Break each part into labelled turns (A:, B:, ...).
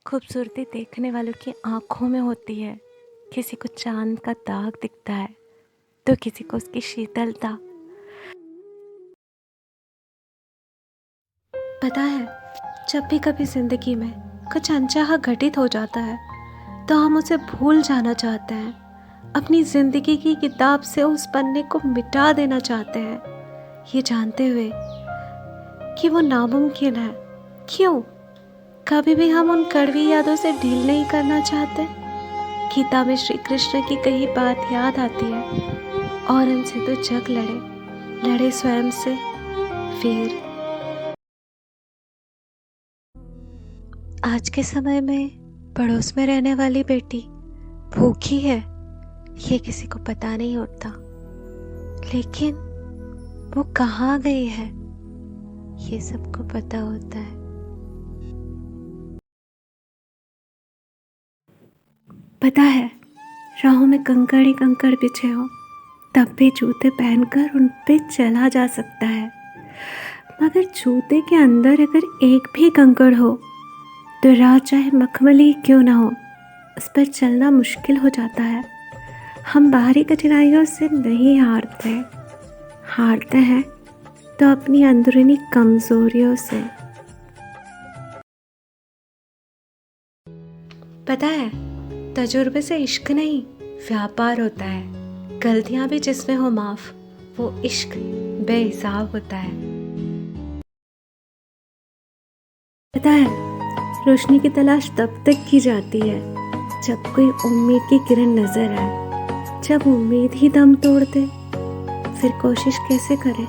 A: खूबसूरती देखने वालों की आंखों में होती है। किसी को चांद का दाग दिखता है तो किसी को उसकी शीतलता। पता है, जब भी कभी जिंदगी में कुछ अनचाहा घटित हो जाता है तो हम उसे भूल जाना चाहते हैं। अपनी जिंदगी की किताब से उस पन्ने को मिटा देना चाहते हैं, ये जानते हुए कि वो नामुमकिन है। क्यों? कभी भी हम उन कड़वी यादों से डील नहीं करना चाहते। गीता में श्री कृष्ण की कही बात याद आती है, और उनसे तो जग लड़े लड़े स्वयं से। फिर आज के समय में पड़ोस में रहने वाली बेटी भूखी है, ये किसी को पता नहीं होता, लेकिन वो कहाँ गई है ये सबको पता होता है। पता है, राहों में कंकड़ ही कंकड़ बिछे हो तब भी जूते पहनकर उन पे चला जा सकता है, मगर जूते के अंदर अगर एक भी कंकड़ हो तो राह चाहे मखमली क्यों ना हो, उस पर चलना मुश्किल हो जाता है। हम बाहरी कठिनाइयों से नहीं हारते हैं तो अपनी अंदरूनी कमजोरियों से। पता है, तजुर्बे से इश्क नहीं व्यापार होता है। गलतियां भी जिसमें हो माफ, वो इश्क बेहिसाब होता है। पता है, रोशनी की तलाश तब तक की जाती है जब कोई उम्मीद की किरण नजर आए। जब उम्मीद ही दम तोड़ दे फिर कोशिश कैसे करें।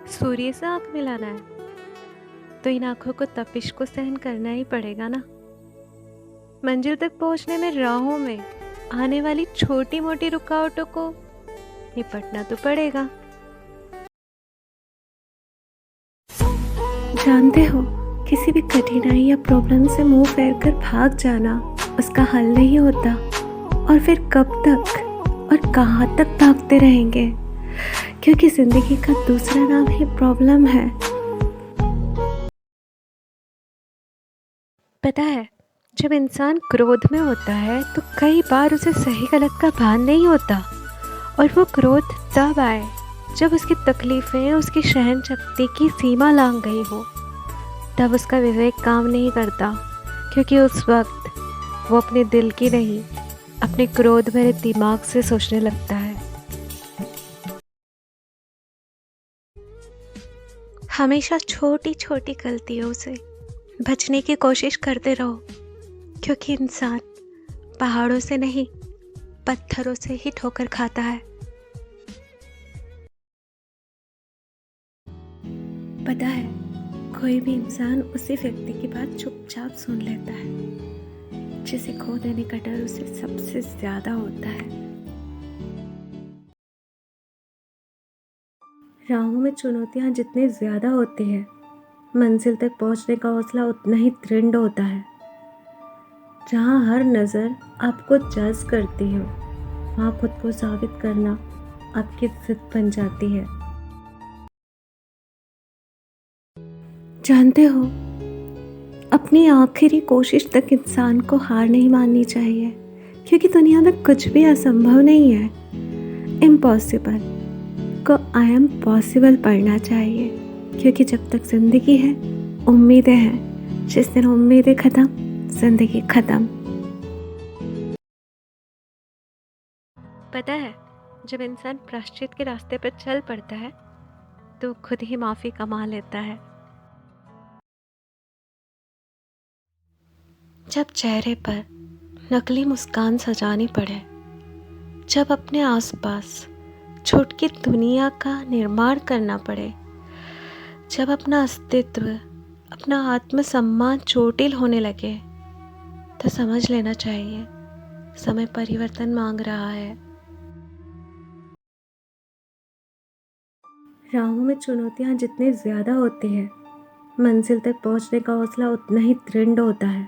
A: सूर्य से आंख मिलाना है तो इन आंखों को तपिश को सहन करना ही पड़ेगा ना। मंजिल तक पहुंचने में राहों में आने वाली छोटी मोटी रुकावटों को निपटना तो पड़ेगा। जानते हो, किसी भी कठिनाई या प्रॉब्लम से मुंह फेर कर भाग जाना उसका हल नहीं होता। और फिर कब तक और कहाँ तक भागते रहेंगे, क्योंकि जिंदगी का दूसरा नाम ही प्रॉब्लम है। पता है, जब इंसान क्रोध में होता है तो कई बार उसे सही गलत का भान नहीं होता, और वो क्रोध तब आए जब उसकी तकलीफें उसकी सहन शक्ति की सीमा लांघ गई हो। तब उसका विवेक काम नहीं करता, क्योंकि उस वक्त वो अपने दिल की नहीं, अपने क्रोध भरे दिमाग से सोचने लगता है। हमेशा छोटी छोटी गलतियों से बचने की कोशिश करते रहो, क्योंकि इंसान पहाड़ों से नहीं पत्थरों से ही ठोकर खाता है। पता है, कोई भी इंसान उसी व्यक्ति की बात चुपचाप सुन लेता है जिसे खो देने का डर उसे सबसे ज्यादा होता है। राहों में चुनौतियां जितनी ज्यादा होती है, मंजिल तक पहुंचने का हौसला उतना ही दृढ़ होता है। जहां हर नजर आपको जज करती हो, वहां खुद को साबित करना आपकी जिद बन जाती है। जानते हो, अपनी आखिरी कोशिश तक इंसान को हार नहीं माननी चाहिए, क्योंकि दुनिया में कुछ भी असंभव नहीं है। इम्पॉसिबल को आई एम पॉसिबल पढ़ना चाहिए, क्योंकि जब तक जिंदगी है उम्मीदें हैं। जिस दिन उम्मीदें खत्म, जिंदगी खत्म। पता है, जब इंसान प्रायश्चित के रास्ते पर चल पड़ता है तो खुद ही माफी कमा लेता है। जब चेहरे पर नकली मुस्कान सजानी पड़े, जब अपने आसपास छुटकी दुनिया का निर्माण करना पड़े, जब अपना अस्तित्व, अपना आत्मसम्मान चोटिल होने लगे, तो समझ लेना चाहिए समय परिवर्तन मांग रहा है। राहों में चुनौतियां जितनी ज्यादा होती है, मंजिल तक पहुंचने का हौसला उतना ही दृढ़ होता है।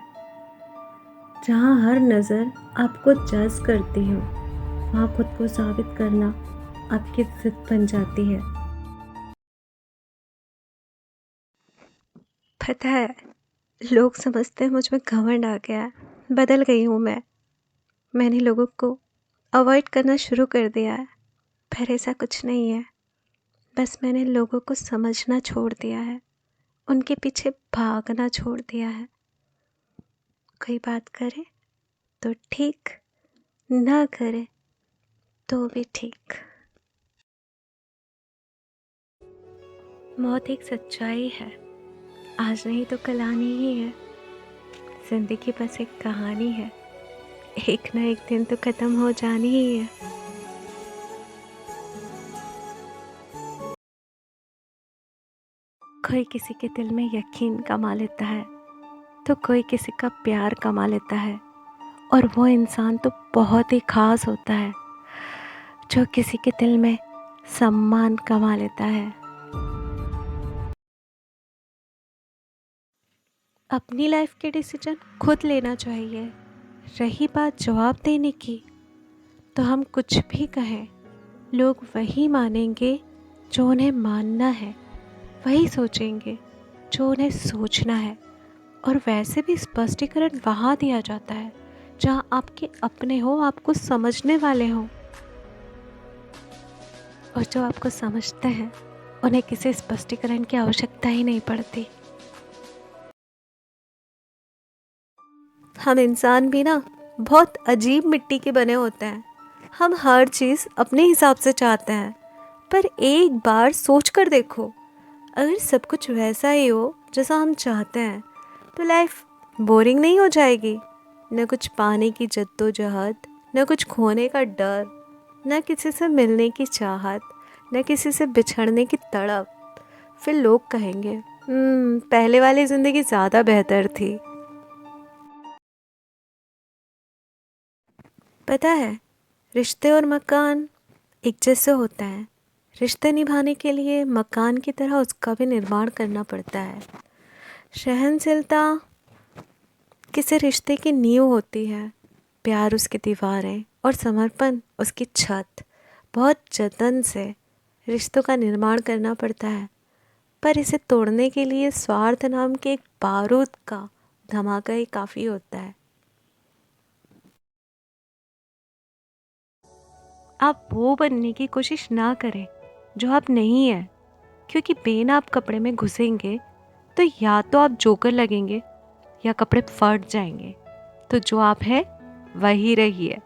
A: जहां हर नजर आपको जज करती हो, वहां खुद को साबित करना आपकी जिद बन जाती है। पता है, लोग समझते हैं मुझ में घमंड आ गया है, बदल गई हूँ मैं। मैंने लोगों को अवॉइड करना शुरू कर दिया है, पर ऐसा कुछ नहीं है। बस मैंने लोगों को समझना छोड़ दिया है, उनके पीछे भागना छोड़ दिया है। कोई बात करे तो ठीक, ना करे तो भी ठीक। मौत एक सच्चाई है, आज नहीं तो कल आनी ही है। जिंदगी बस एक कहानी है, एक ना एक दिन तो खत्म हो जानी ही है। कोई किसी के दिल में यकीन कमा लेता है, तो कोई किसी का प्यार कमा लेता है, और वो इंसान तो बहुत ही खास होता है जो किसी के दिल में सम्मान कमा लेता है। अपनी लाइफ के डिसीजन खुद लेना चाहिए। रही बात जवाब देने की, तो हम कुछ भी कहें, लोग वही मानेंगे जो उन्हें मानना है, वही सोचेंगे जो उन्हें सोचना है। और वैसे भी स्पष्टीकरण वहाँ दिया जाता है जहाँ आपके अपने हो, आपको समझने वाले हों। और जो आपको समझते हैं उन्हें किसी स्पष्टीकरण की आवश्यकता ही नहीं पड़ती। हम इंसान भी ना बहुत अजीब मिट्टी के बने होते हैं। हम हर चीज़ अपने हिसाब से चाहते हैं, पर एक बार सोच कर देखो, अगर सब कुछ वैसा ही हो जैसा हम चाहते हैं तो लाइफ बोरिंग नहीं हो जाएगी। न कुछ पाने की जद्दोजहद, न कुछ खोने का डर, न किसी से मिलने की चाहत, न किसी से बिछड़ने की तड़प। फिर लोग कहेंगे पहले वाली ज़िंदगी ज़्यादा बेहतर थी। पता है, रिश्ते और मकान एक जैसे होते हैं। रिश्ते निभाने के लिए मकान की तरह उसका भी निर्माण करना पड़ता है। सहनशीलता किसी रिश्ते की नींव होती है, प्यार उसकी दीवारें और समर्पण उसकी छत। बहुत जतन से रिश्तों का निर्माण करना पड़ता है, पर इसे तोड़ने के लिए स्वार्थ नाम के एक बारूद का धमाका ही काफ़ी होता है। आप वो बनने की कोशिश ना करें जो आप नहीं हैं, क्योंकि बेन आप कपड़े में घुसेंगे तो या तो आप जोकर लगेंगे या कपड़े फट जाएंगे। तो जो आप हैं वही रहिए।